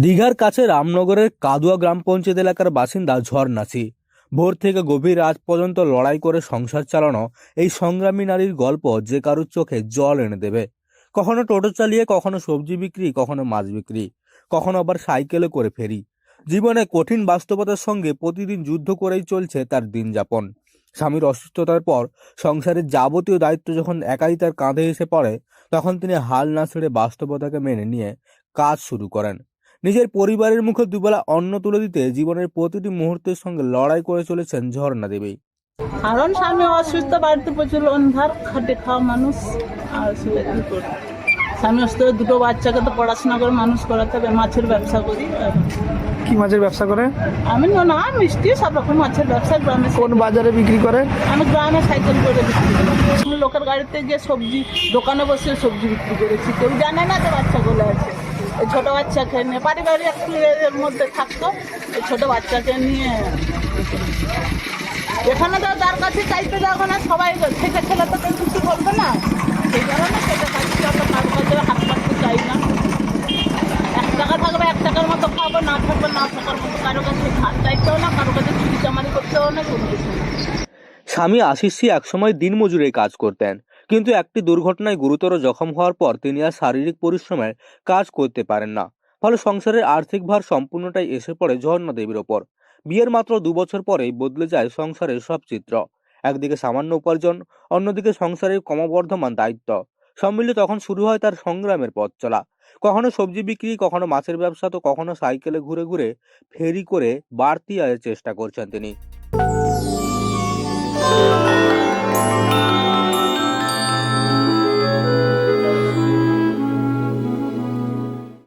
দীঘার কাছে রামনগরের কাদুয়া গ্রাম পঞ্চায়েত এলাকার বাসিন্দা ঝর্ণাসি। ভোর থেকে গভীর রাত পর্যন্ত লড়াই করে সংসার চালানো এই সংগ্রামী নারীর গল্প যে কারুর চোখে জল এনে দেবে। কখনো টোটো চালিয়ে, কখনো সবজি বিক্রি, কখনো মাছ বিক্রি, কখনো আবার সাইকেলে করে ফেরি। জীবনে কঠিন বাস্তবতার সঙ্গে প্রতিদিন যুদ্ধ করেই চলছে তার দিন যাপন। স্বামীর অসুস্থতার পর সংসারের যাবতীয় দায়িত্ব যখন একাই তার কাঁধে এসে পড়ে, তখন তিনি হাল না ছেড়ে বাস্তবতাকে মেনে নিয়ে কাজ শুরু করেন। নিজের পরিবারের মুখে দুবেলা অন্ন তুলে দিতে জীবনের প্রতিটি মুহূর্তের সঙ্গে লড়াই করে চলেছেন ঝর্ণা দেবী। কারণ স্বামী অসুস্থ, বাড়িতে প্রচুর অন্ধার, খাটে খাওয়া মানুষ। আর সেটা কি করি, স্বামী অসুস্থ, দুটো বাচ্চাকে তো পড়াশোনা করে মানুষ করাতে হবে। মাছের ব্যবসা করি। কি মাছের ব্যবসা করে? আমি না মিষ্টি সব রকম মাছের ব্যবসা গ্রামে। কোন বাজারে বিক্রি করে? আমি গ্রামে সাইকেল করে বিক্রি করি। লোকের গাড়িতে গিয়ে সবজি দোকানে বসে সবজি বিক্রি করেছি। কেউ জানে না যে বাচ্চাগুলো আছে। এই ছোটো বাচ্চাকে নিয়ে পারিবারিক একটু এর মধ্যে থাকতো, এই ছোটো বাচ্চাকে নিয়ে এখানে তো তার কাছে চাইতে যাবো না, সবাই থেকে ছেলে তো কেউ কিছু বলবে না। সেই কারণে সেটা চাইতে আমরা কারো কাছে হাত পাততে চাই না। 1 টাকা থাকবে 1 টাকার মতো খাবো, না থাকবে না থাকার মতো। কারো কাছে হাত চাইতেও না, কারো কাছে চুরি চামারি করতেও না, কোনো কিছু না। স্বামী আশিসি একসময় দিনমজুরে কাজ করতেন, কিন্তু একটি দুর্ঘটনায় গুরুতর জখম হওয়ার পর তিনি আর শারীরিক পরিশ্রমের কাজ করতে পারেন না। ফলে সংসারের আর্থিক ভার সম্পূর্ণটাই এসে পড়ে ঝর্ণা দেবীর ওপর। বিয়ের মাত্র 2 বছর পরেই বদলে যায় সংসারের সব চিত্র। একদিকে সামান্য উপার্জন, অন্যদিকে সংসারের ক্রমবর্ধমান দায়িত্ব। সব মিলিয়ে তখন শুরু হয় তার সংগ্রামের পথ চলা। কখনো সবজি বিক্রি, কখনো মাছের ব্যবসা, তো কখনো সাইকেলে ঘুরে ঘুরে ফেরি করে বাড়তি আয়ের চেষ্টা করছেন তিনি।